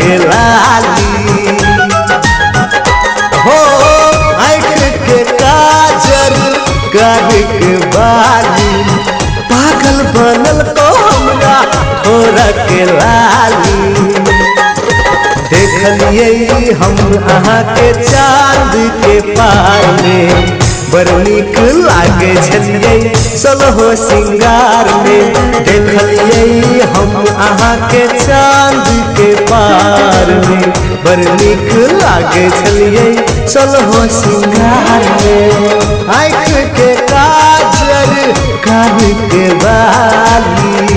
के लाली हो आँख के काजर कान के बाली पागल बनल को हमरा थोड़ा के लाली देखलिए हम अहाँ के चांद के पार में बड़ नीक लागे छलिए सोलहो सिंगार में देखलिए हम अहाँ के चांद के पार में बड़ नीक लागे छलिए सोलहो सिंगार में आँख के काजर कान के बाली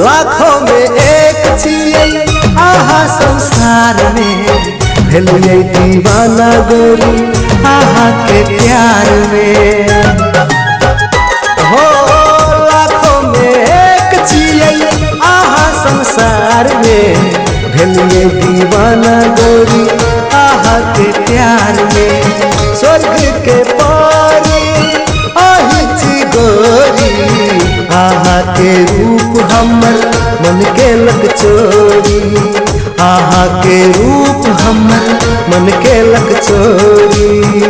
लाखों में एक छिए आहा संसार में भेलिए दीवाना गोरी आहा के प्यार में हो लाखों में एक छिए आहा संसार में भेलिए दीवाना गोरी आहा के प्यार में स्वर्ग के पारी आही छी गोरी आहा के रूप हमर मन के लक चोरी आहा के रूप हमर मन के लक चोरी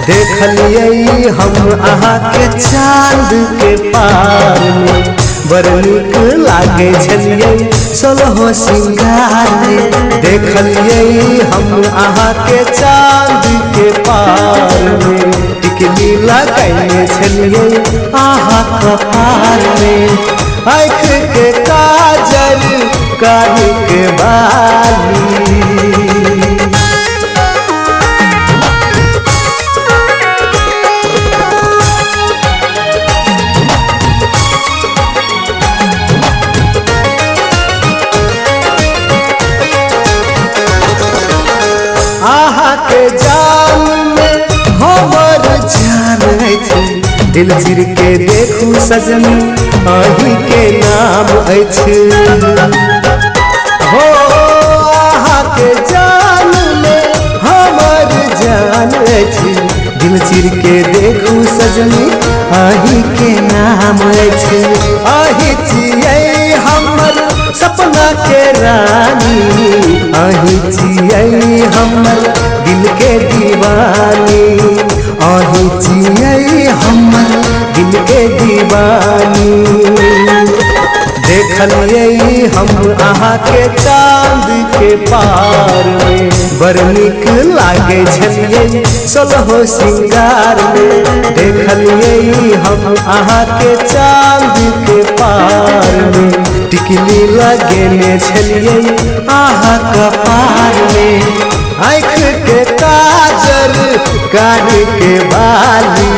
देखलिए हम आहा के चांद के पार में बड़ नीक लागे छलिए सोलहो सिंगार में देखलिए हम आहा के चांद के पार में टिकली लगाइए छलिए आहा कपार में आँख के काजल कान के बाली आहा के जान में हमर जान अछि दिल चिर के देखू सजनी अही के नाम अछि हो आहा के जान में हमर जान अछि दिल चिर के देखू सजनी अही के नाम अछि अही छियै हमर सपना के रानी अही छियै हमर दिल के दीवानी अही छियै हमर दिल के दीवानी देखलिए हम आहा के चांद के पार में बड़ नीक लागे छलिए सोलहो सिंगार में देखलिए हम आहा के चांद के पार में टिकली लगेने छलिए आहा कपार में आँख के काजर कान के बाली।